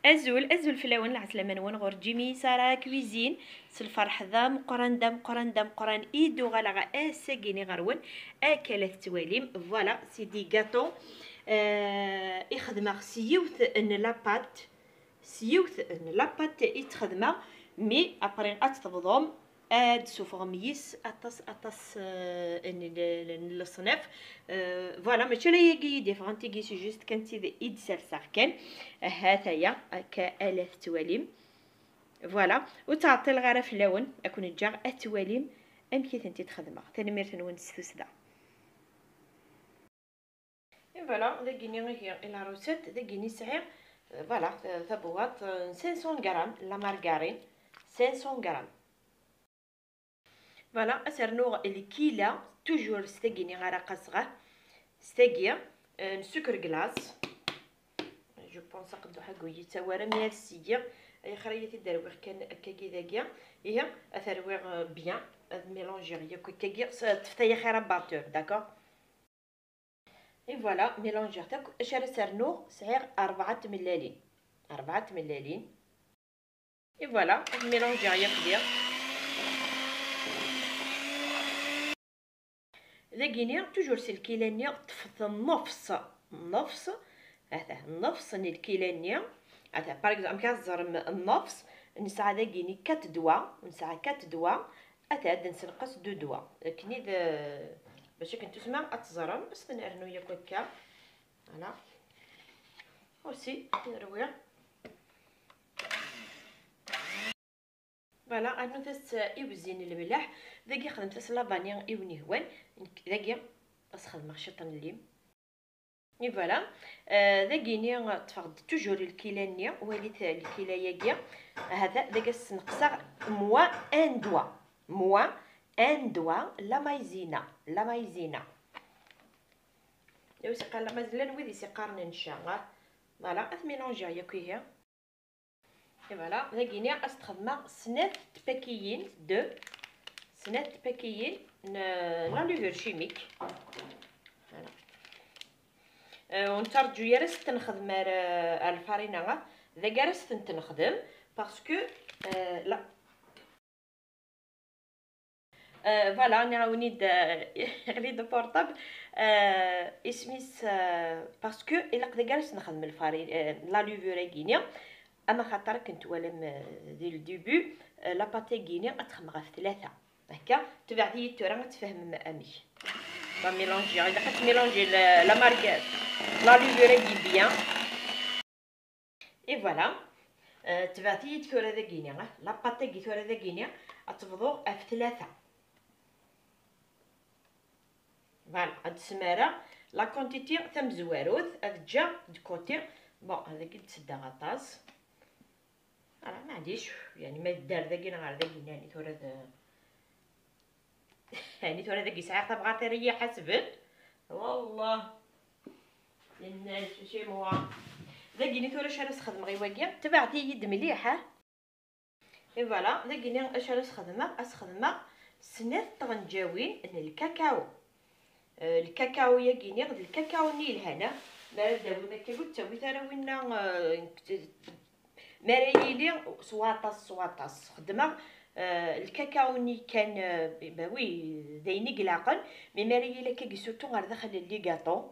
ازول فلاون العسلامه نون غور جيمي سارا كويزين سالفرح ذا مقران ايدو غالا اساكيني غرون اكلت تواليم فوالا سيدي غاتو يخدم سيوث ان لابات يتخدم مي ابري اتفضهم اد سوفغم يس اطاس ان الصنف فوالا ماشي لا يجي ديفرونتي كي سي جوست كانتي ذا ايد سالسار كان هاتايا كالاف تواليم فوالا وتعطي الغرا في اللون اكون جا التواليم ام كي انت تخدمها ثاني مير تنون السوسدا فوالا ذاكيني غير الى روسيت ذاكيني صحيح فوالا ثبوات 500 غرام لا مارغارين 500 غرام فوالا اسرنو الكيلا توجور ستاكيني غير قصغه ستاكيا سكر كلاص جو بونس قدو حكوي تاورا ميال السيا اي خريتي دارويغ كان كاكي ذاكيا هي اثرويغ بيان ميلونجيغ ياك كاكي تفتاي خير باتور داكور اي فوالا ميلونجيغ تاك اش راه سرنو صغير 4 ملالين اي فوالا ميلونجيغ ياك ذاكيني توجور سي الكيلانيا تفض النفس هذا النفس الكيلانيا هذا باغ اكزومبل كازرم النفس نسعى ذاكيني 4 دوا هذا نسنقص 2 دوا كني باش كنتسمع اتزرم بس نرنو ياك هكا فوالا اوسي نرويع فوالا انو تاس يوزين الملح ذاكي خدمت تاس لافانيا ايوني هوان ذاكي بس خدمه شطن الليم اي فوالا ذاكيني تفقد توجور الكيلانيا وليت الكيلاياكيا هذا ذاك السنقصا موا ان دوا لا مايزينا لو سقال لا مازال ويدي سيقارن ان شاء الله فوالا اثميلونجي ياكو هي اي فوالا ذاكيني استخدم سنات باكيين لا لوفر شيميك فوالا ونترجو يا ريت تنخدم الفارينه ذا جالس تنخدم باسكو لا فوالا انا ونيد غليد بورطابل اسميس باسكو الا قد جالس نخدم الفارين لا لوفر كينيا اما خاطر كنت ولم ديال الديبي لا باتي كينيا اتخمغ في 3 هكا تبعدي تورا تفهم امي با ميلونجي الا كنت ميلونجي لا مارغات لا لوفر بيان اي فوالا تبعتي تورا ذاكينيا لا باتي تورا ذاكينيا اتفضو في 3 فوالا هاد السماره لا كونتيتي ثم زواروث افجا دو كوتي بون هذاك تسدا غطاس راه ما عنديش يعني ما دار ذاكينا غير ذاكينا يعني تورا يعني تورا ذاكي ساعه تبغى تريا حسبت والله الناس شي موا ذاكيني تورا شارس خدمه غير واكيا تبعتي يد مليحه اي فوالا ذاكيني شارس خدمه سنات طنجاوين الكاكاو الكاكاو يا كيني غد الكاكاو نيل هنا ما داوي ما كيقول تسوي ترى وينا مرايلي سواطاس خدمه الكاكاو ني كان باوي دايني قلاقن مي مرايلي كي سورتو غير داخل لي كاطو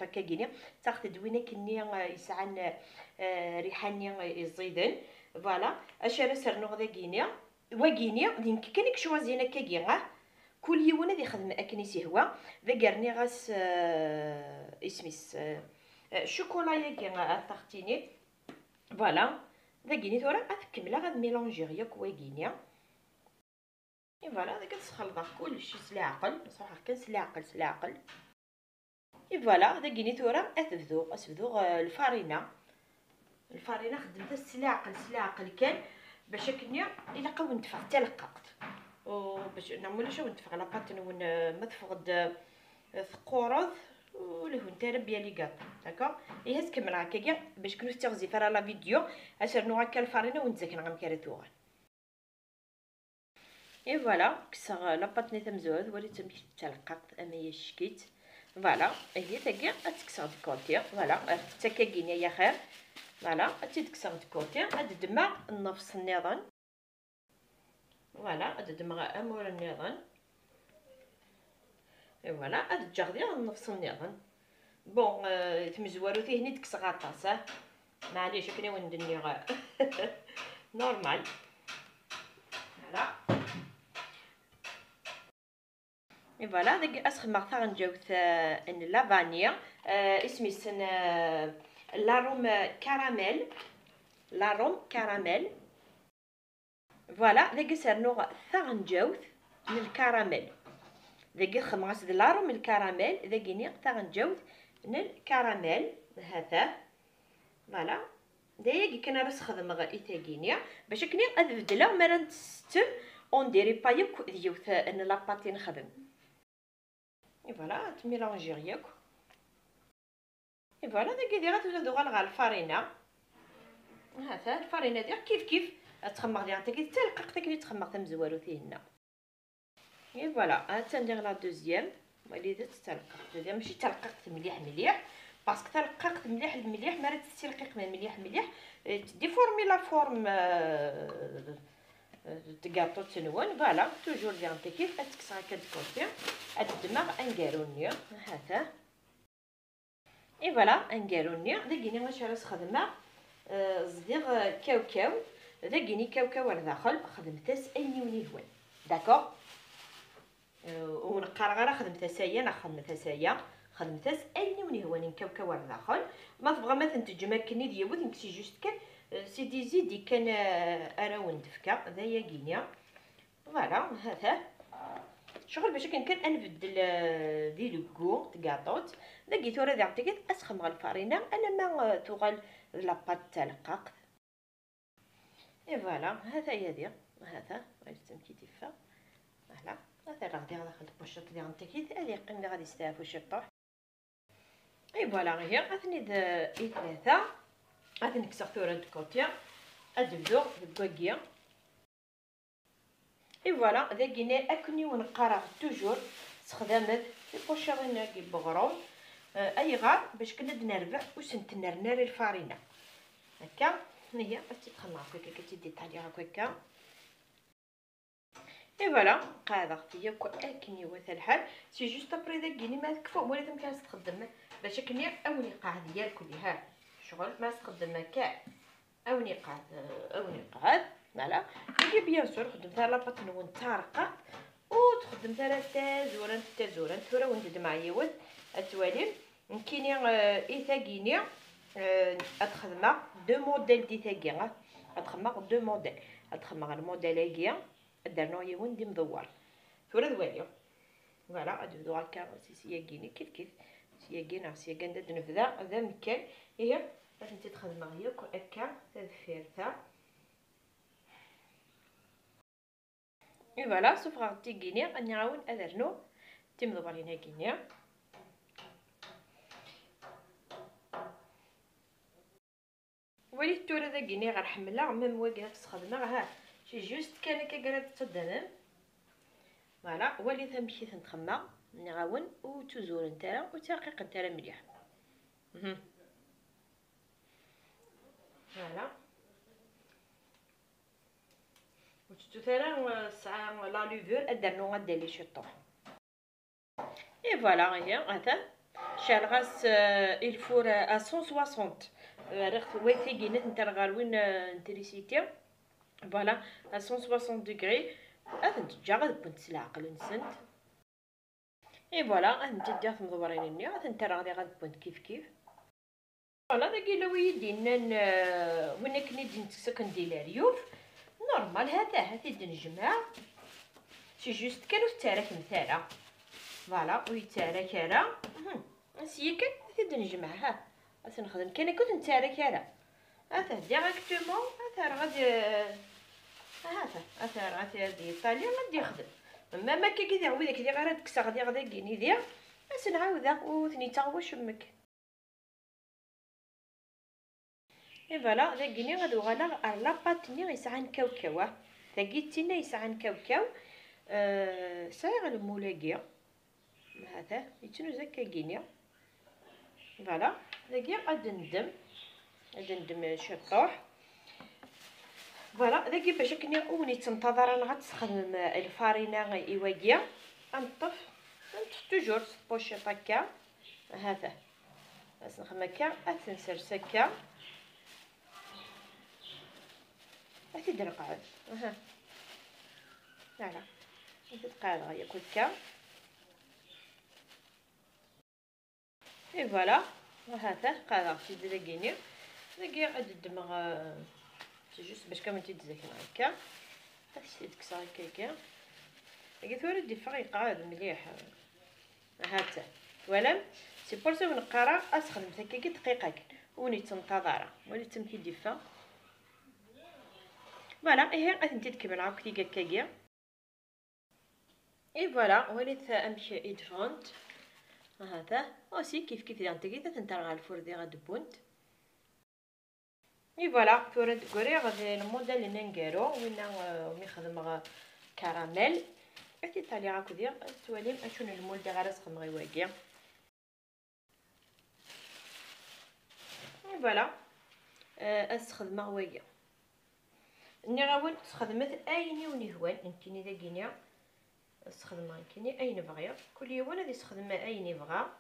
كاكيني تاخذ دوينه كني يسعن ريحاني يزيدن فوالا اش راه سرنو غدا كينيا واكينيا دين كانك شوازينا كاكيغا كل يوم اللي يخدم اكنيسي هو ذاكرني غاس اسميس شوكولايه كي غاتختيني فوالا ذاكيني ثورا غتكملها غاد ميلونجي ياك واكينيا اي فوالا داك تخلط كلشي سلاعقل صراحه كان سلاعقل اي فوالا ذاكيني ثورا اسفذو الفارينه خدمتها سلاعقل كان باش كنيا الا قاو ندفع تلققت باش نعملو شو نتفق على باتن ون متفقد ثقورض ولهو نتربيه لي كاط داكوغ اي هاز كمل هكاكا باش كنو تغزي فرا لا فيديو اسرنو هكا الفارينه ونتزكن غا مكارتوغ اي فوالا كسا لا باتني تمزوز وليت تمشي تلققت اما هي شكيت فوالا هي تاكا تكسا ديكوتي فوالا تاكا كينيا يا خير فوالا تيدكسا د كوتي اددما النفس النظام فوالا اددما امور النظام فوالا ادجاغدي النفس النظام بون تمزوارو فيه ني تكسا غطاس معليش كني وندني غا نورمال فوالا فوالا داك اسخما ثا غنجاوث ان لافانيا اسمي سن لاروم كراميل لاروم كراميل فوالا داك سرنو ثا غنجاوث من الكراميل داك خماس د لاروم الكراميل داكيني ثا غنجاوث من الكراميل هذا فوالا دايا كنا راس خدمه ايتاكينيا باش كني ادبدلا مرا نستم اون ديري با ياك ديوث ان لاباطي نخدم فوالا تميلونجي غياك فوالا داك دي غتبدا غالغا الفارينه هذا الفارينه ديال كيف تخمر ديال حتى تلقق كي تخمر تمزوالو فيهنا فوالا ها تندير لا دوزيام وليدات تلقق دوزيام ماشي تلققت مليح باسكو تلققت مليح ما راه تستلقق مليح ديفورمي لا فورم تكاطو تنون فوالا توجور ديال انت كيف تكسر هكا دكوتي هاد الدماغ انكارونيا هذا فوالا انكارونيا داكيني واش راس خدمه صديق كاوكاو داكيني كاوكاو لداخل خدمتاس ايني ونيهوان داكوغ ونقرا خدمتها سايا انا خدمتاس ايني ونيهوان كاوكاو لداخل ما تبغى ما تنتج ماكني ديال نكسي جوست كان سيدي زيدي كان اراوند فكا ذايا كينيا فوالا هذا شغل باش كان انبدل دي لوكو تكاطوط داكي ثورا ديال تيكيت اسخم الفارينه انا ما تغال لاباط تلقق فوالا هذا هي ديال هذا غادي كيتيفا فوالا هذا راه غادي ناخذ البوشط ديال تيكيت هذه قيمه غادي يستافو شي طوح فوالا هي غادي ثلاثه غادي نكسر ثورا دكوتيا ادبدو بالكواكيا فوالا داكيني اكني ونقرا توجور استخدامات البوشارين كي بغروم اي غار باش كنا نربح وسنت نرناري الفارينه هكا هي تتخمر هكا كتدي طالي هكا فوالا قاعده اختي اكني وثا الحال سي جوست ابري داكيني ما تكفى ولا تمكن تخدم باش كني اوني قاعد ديال كلها شغل ما تخدم كاع اوني قاعد فوالا كي بيان سور خدمتها لاباط نون تارقه وتخدمتها تازوران ثورا وندد معايا ود اتوالي كاينين ايثاكينيا اتخدم دو موديل ديثاكيا اتخدم دو موديل اتخدم الموديل هكيا درنو يون دي مدور ثورا دواليو فوالا ادو هكا سي كيني كيف سياكينا سياكان نبدا هذا مكان هي باش انت تخدم غيا هكا تدفيرتا فوالا سوف غادي كينيا غادي نعاون ادرنو تمدبرين هكينيا وليت تورا داكيني غنحملها ميم واكله تخدمها ها شي جوست كان هكا قرات تدمم فوالا وليت نمشي نتخمى نعاون وتزور نتايا وترقيق نتايا مليح فوالا وتشتو ثلا ساعه لا لوفور ادرنو غدير لي شي طوح فوالا هي هذا شالغاس الفور ا 160 ريخ ويثي كينات نتاع غاروين انتريسيتي فوالا ا 160 دوغري اتنتجا غتكون تسلعقل نسنت فوالا اتنتجا مدورين ني اتنت راه غتكون كيف فوالا داكي لو يدينا وين كني نتسكن ديال ريوف نورمال هذا نجمع سي جوست كانوا تارك مثالا فوالا ويتارك هذا سي كان نجمعها نخدم كان كنت نتارك هذا ديريكتومون هذا غادي هذا غادي طالي غادي يخدم ما كي داك داك اللي غير ديك غادي كيني دير نعاودها وثنيتا هو شمك فوالا داكيني غادو غالا لاباطني يسعى كاوكاو ثاكيتينا يسعى كاوكاو سايغ المولاكيا هذا يتنو زكا كينيا فوالا داكيا غادي ندم غادي ندم شطوح. فوالا داكي باش كني اوني تنتظر انا غتستخدم الفارينه ايواكيا. غنطف توجور بوشيط هكا هذا باش نخدم هكا تنسرس هكا تيدرق عاد ها فوالا تتقاد غير هكا اي فوالا وهذا قادا تيدرقيني داكي غادي الدماغ جوست باش كامل تيتزكن هكا هادشي تكسر هكاكا داكي ثوري دي فريقه مليح هاتا ولا سي بورسو نقرا استخدم هكاكي دقيقه وني تنتظر ولي تم كيدفا فوالا هي غادي تكمل عاود كيكاكيا اي فوالا وليت امشي يدفونت هذا اوسي كيف دانتيكي تنترغى الفور دي غدبونت اي فوالا ثورا تقولي غادي الموديل اللي نديرو وين ميخدم كراميل عرفتي تالي هاكو ديال التواليم اشون المول اللي غنسخدم غير واكيا اي فوالا استخدم هوايا ني غاول تخدمت ايني ونهوان انتيني داكينيا استخدم كيني اين بغيا كل يوم غادي نستخدم اين بغا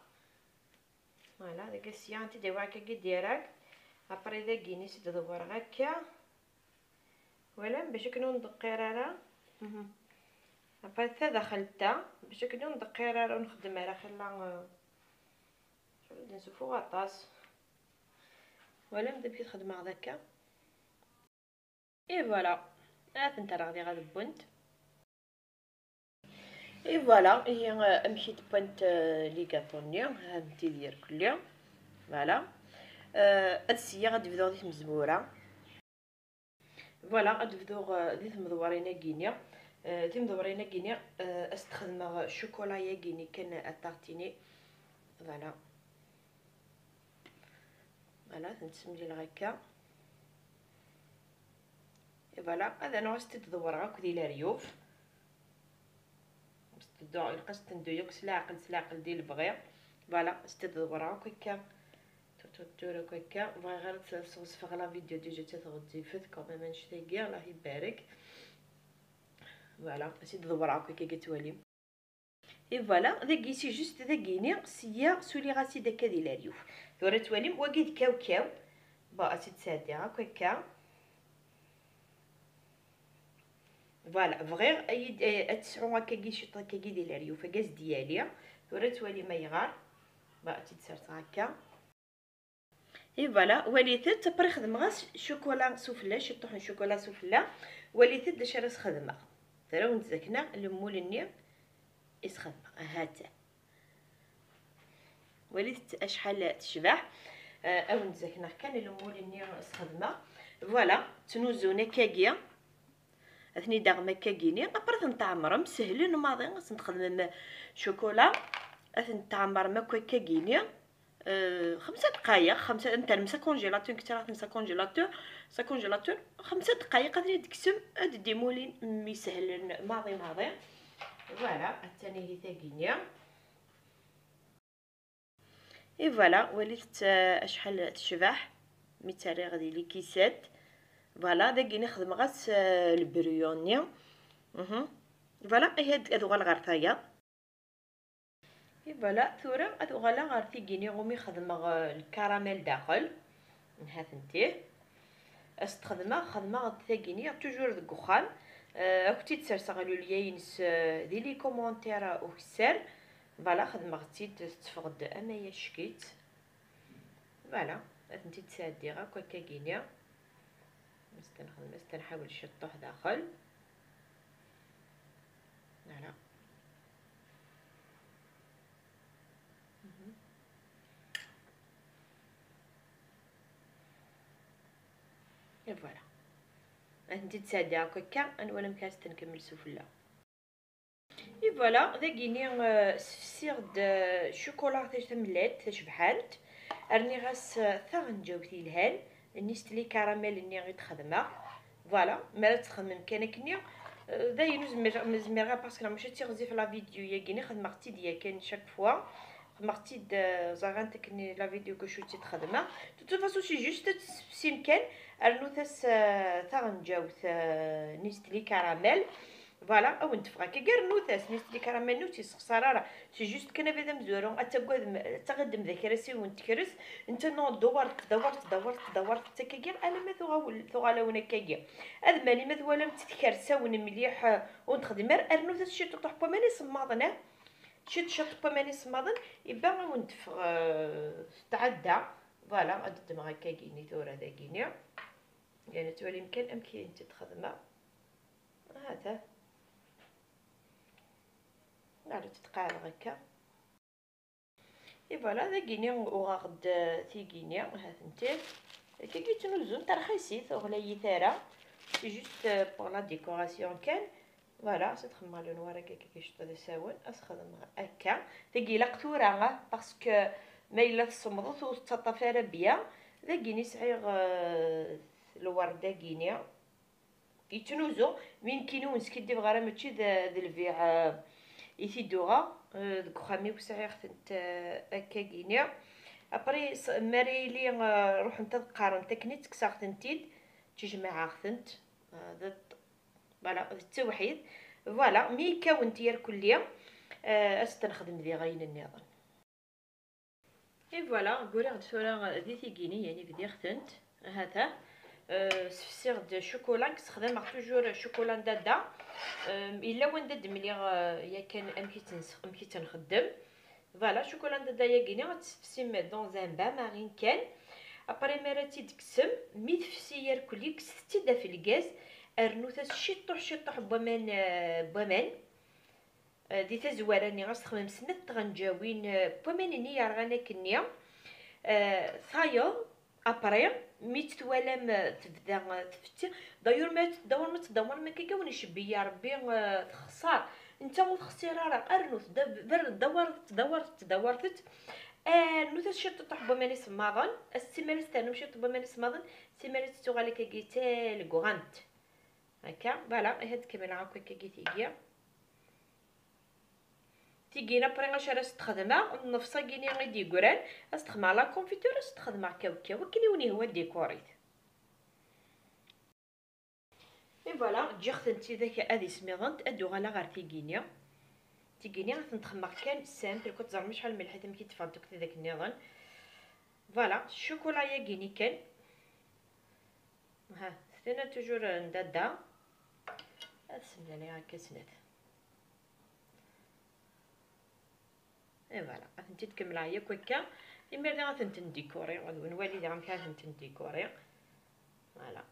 فوالا داك السيان انت ديروا هكا كي ديراك ابري داكيني سي تدور هكا ولا باش كنو ندقيرارا ابري تا دخلتها باش كنو ندقيرارا ونخدم على خلا نشوفو غطاس ولا نبدا في الخدمه هذاك اي فوالا انت راه غادي بونت اي فوالا هي مشيت بونت لي كاطونيا هانتي ديال كليا فوالا هاد السيه غادي نبداو ديك مزبوره فوالا غادي نبداو ديك مدورينه كينيا ديك مدورينه كينيا استخدم شوكولايه كيني كان اتارتيني فوالا فوالا تنسملي هكا فوالا هذا انا غادي تدور هاك ديال ريوف تدو القصد ندويوك سلاقل ديال البغيض فوالا تدور هكا تورك هكا بغا غير تصوصف على فيديو ديجا تغدي فت كوميم نشتاقي الله يبارك فوالا تدور هكا كتوالي اي فوالا داكي سي جوست داكيني سيا سولي غاسي داكا ديال الريوف ثورا توالي واكيد كاو با تسادي هكا فوالا فغير اي تسعو هكا كي شطه كي ديال الريوف كاز ديالي ثورا توالي ما يغار با تتسرت هكا اي فوالا وليت تبري خدم غاس شوكولا سوفلا شي طحن شوكولا سوفلا وليت داش راس خدمه ترى ونتزكنا المول النيم يسخدم هاتا وليت اشحال تشبع او نتزكنا كان المول النيم يسخدمه فوالا تنوزونا كاكيا اثني داغ كاكيني ابرت نتعمر مسهلين ماضي نخدم شوكولا اثن تعمر ماكو كاكيني 5 دقائق 5 انت نمسا كونجيلاتور كثر نمسا كونجيلاتور 5 دقائق غادي تكسم هاد ديمولين ميسهل ماضي فوالا الثاني هي ثاقينيا اي فوالا وليت اشحال تشبح مثالي غادي لي كيسات فوالا داكي نخدم غاس البريونيا فوالا هي هادو غالغرثايا فوالا ثورا هادو غالا غارثي كيني غومي خدمه الكراميل داخل نهاثنتيه خدمه ثاكيني توجور دك وخان كنتي تسرسغلو لياينس دي لي كومونتير وكسال فوالا خدمه تفقد اما هي شكيت فوالا انتي تسادي هكا كاكينيا نحاول نشطوه داخل فوالا فوالا انتي تسادي هكا انا ولا مكاس تنكمل سفله اي فوالا داكيني سيغ د شوكولا تملات تشبحالت راني غاس ثا غنجاوبتي الهال نيستلي كراميل اني غيتخدمه فوالا ما تخدم كان كنيا داينو زميرها باسكو لا مشيتي غزي في لا فيديو يا كيني خدمه اختي ديال كاين شاك فوا خدمتي زغانتك ني لا فيديو كشوتي تخدمه تو فاسو سي جوست سيمكن ارنوثس ثغنجاوث نيستلي كراميل فوالا او نتفغا كي غير نوثاس نيستلي كراميل نوتي سخساره سي جوست كنا بدا مزورون اتقود تقدم ذاكرسي ونتكرس انت نو دورت حتى كي انا ما ثغالا كاكيا هذا مالي ما ثوالا متكرسا ونمليح ونخدم ارنوثاس شي تطح بماني صماضنا شط بماني صماضن يبا ونتفغ تعدى فوالا غادي دمغا كاكيني ثورة داكيني يعني تولي يمكن امكن انت تخدمها هذا نعرف تتقاعد هكا اي فوالا داكيني وغاخد تيكيني هاث نتي كي تنوزو نتا رخيصي ثوغلاي ثارة سي جوست بوغ لا ديكوراسيون كان فوالا تخدم لون ورا كي شطو دي ساون اسخدم هكا تاكي لقطوره باسكو ما الا تصمدو وتطفى بيا داكيني صعيغ الورده كينيا يتنوزو من كينونس كيدي بغا ماشي ذا البيع يثيدوها دك خامي وصعيغ تنت هكا كينيا ابري ماريلي روح نتا قارن تكنيت كساختنتيد تجمع اختنت هذا فوالا التوحيد فوالا مي كونت يا كليه استنخدم ذي غاين النظام اي فوالا قولي غد فورا ذي ثيكيني يعني بدي ختنت هذا سفسيغ د شوكولا كنستخدم توجور شوكولا دادا الا وين داد ملي يا كان امكي تنخدم فوالا شوكولا دادا يا كيني غتسفسي دون ان با مارين كان ابري مراتي تكسم مي تفسي يا كلي كستي دا في الغاز ارنوثاس شطوح بومان دي تزواراني غنستخدم سنت غنجاوين بومانيني يرغانا كنيا ثايو ابري ميت توالم تبدا تفتي دايور ما تدور ما كيكون يشبي يا ربي تخسر انت متخسر راه ارنوث دورت نوث شطوح بوماني سماضن السيمانه تاعنا مشي بوماني سماضن سيمانه تغالي كيتال غونت هكا فوالا هاد كامل هاكا كيتيكيا تيجينا بري غاش راه تخدمها نفسا كيني غيدي كوران استخدمها لا كونفيتور استخدمها كاوكا وكليوني هو ديكوريت اي فوالا تجي ختنتي داك ادي سميضنت ادو غالا غير تيجيني غتنتخمر كان سامبل كنت زعما شحال من الحيت ملي تفردك داك النظام فوالا الشوكولا يا كيني كان ها ثنا توجور ندادا اسمع لي هكا سنات اي فوالا غنتي تكمل هي كوكا اما اللي غتنتن ديكوري ونوالي ديال غنتن ديكوري فوالا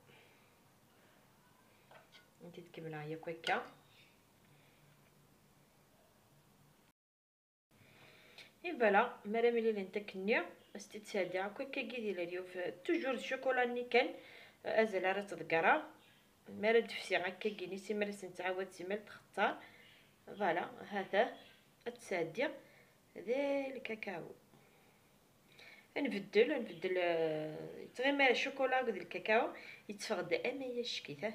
انت تكمل هي كوكا اي فوالا مرام اللي نتا كنيا استتسادي هكا كيدير اليوف توجور الشوكولا ني كان ازال راه تذكرها مرا تفسي هكا كيني سي مرا نتعاود سي مرا تختار فوالا هذا تسادي هذا الكاكاو نبدل تغيما الشوكولا قد الكاكاو يتفقد امايا شكيته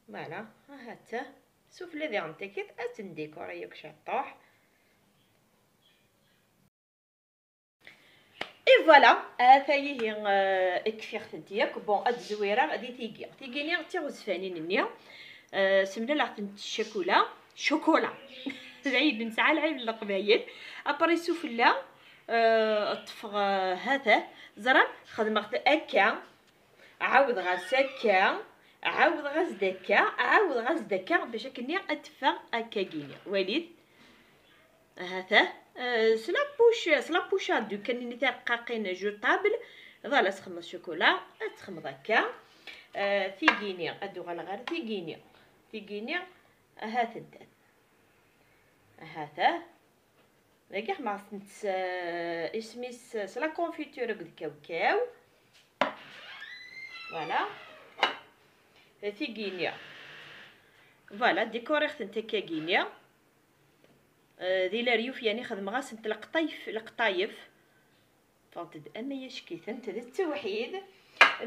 فوالا هاتا شوف الذي غنتكيت اتنديكور ياك شطوح اي فوالا هاهي اكفيخت ديالك بون هاد الزويره غادي تيجيني تيغوز فانين النيا سمنا لاختن شوكولا العيد نسعى العيد القبايل ابري سوفلا طفغ هذا زرا خدمت اكا عاود غاسكا عاود غاز دكا باش كني اتفا اكا كيني وليد هذا سلا بوشا دو كاني تاع قاقين جوطابل فوالا تخمص الشوكولا تخمض هكا تيجيني ادو غير تيجيني هذا كاع ما سنت اسميس سلا كونفيتور بالكاوكاو فوالا تيجيني فوالا ديكوريخت نتا كاكينيا ذي لاريوف يعني خدم غاسنت القطايف فانت اما يشكيت انت ذا التوحيد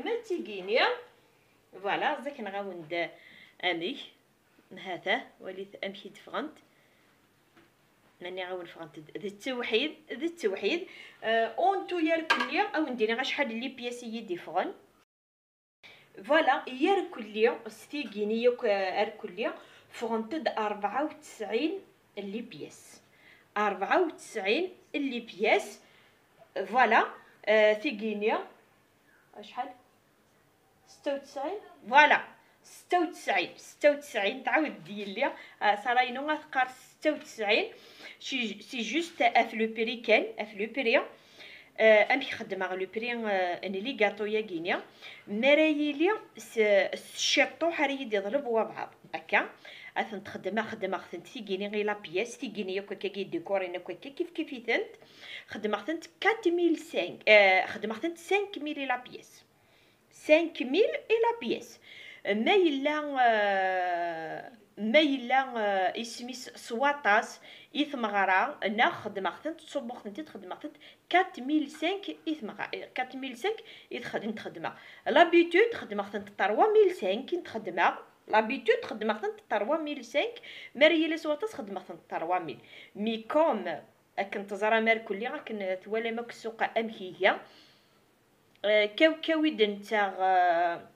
ما تيجينيا فوالا زاك نغاوند امي هذا وليت امشي تفغنت ماني غاول فغنت ذا التوحيد. اونتو يار كليا او ندير غا شحال لي بياسي ديفغن. فوالا يار كليا ستيغيني يوك ار كليا فغنت 94 لي بياس، 94 لي بياس. فوالا ثيغينيا شحال 96. فوالا 96 تعاود دير ليا صراينو غتقار 96. سي جوست اف لو بري كان اف لو بري امي خدمه لو بري ان لي غاتو يا غينيا مرايلي الشيطو حري يضرب وبعض هكا اثن خدمه خدمت تيغيني غير لا بياس تيغيني ياك كي ديكورينا كيف كيفيتنت خدمت 4005 خدمت 5000 لا بياس 5000 لا بياس. ما يلا اسميس سواطاس إثمغرا نخدمت تصبغت خدمت 4005 إثمغرا 4005 يتخدم تخدمه لابيتود خدمت 3005 نتخدمها لابيتود خدمت 3005 مريلي سواطاس خدمت 3000 مي كوم كنت زرا ماركولي راكن توالى ماك السوق امهيه كاويد نتا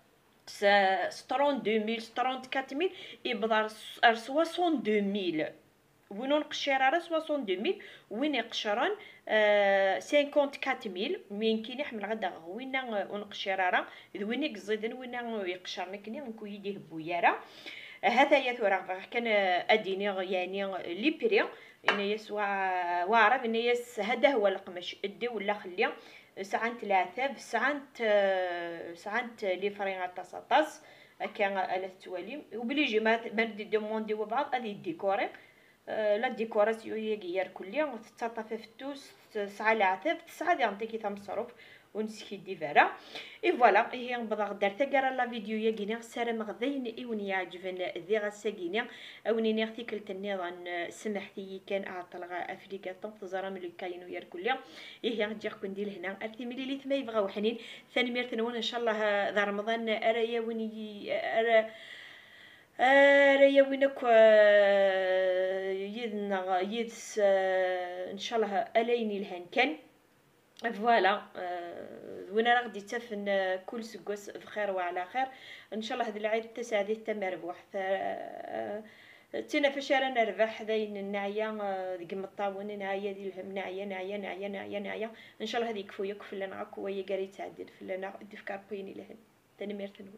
32000 34000 يبدا 62000 وين نقشر 62000 وين يقشرن 54000 من كاين يحمل غدا وين ونقشر وين يقزدن وين يقشرن كني نكو يديه بوياره. هذا يا ثورة كان اديني يعني لي بري ان يسوا واعرف ان يس هذا هو القماش ادي ولا خليه ساعات ثلاثة ساعات لي فريغ طاس كان على التوالي وبليجي ما ندي دوموندي وبعض هذه ديكوري لا ديكوراسيون هي غير كليا تتعطى في التوس ساعه العتاب ساعه يعطيكي ثم مصروف ونسكي ديفارا اي فوالا هي نبدا درت كاع لا فيديو يا كينا سلام غدين ايوني يعجبن ذي غساكينيا اوني نختي كلت النظام سمحتي كان اعطلغا افريكاتون تزرا من كاينو يا كليا هي غتجي كندير هنا ارتي ملي لي ثما يبغاو حنين ثاني ميرتنون ان شاء الله ذا رمضان ارايا وني رايا وينك يدنا يدس ان شاء الله اليني الهان كان فوالا وين راه غادي تفن كل سكوس بخير وعلى خير ان شاء الله هذا العيد تسعدي تمربح تينا فاش رانا نربح ذاين النعيه ديك مطاون نعيه ديال الهم نعيه ان شاء الله هذيك فويك فلنا عكويه قاري تعدل فلنا ديف كاربيني لهن تاني ميرتنو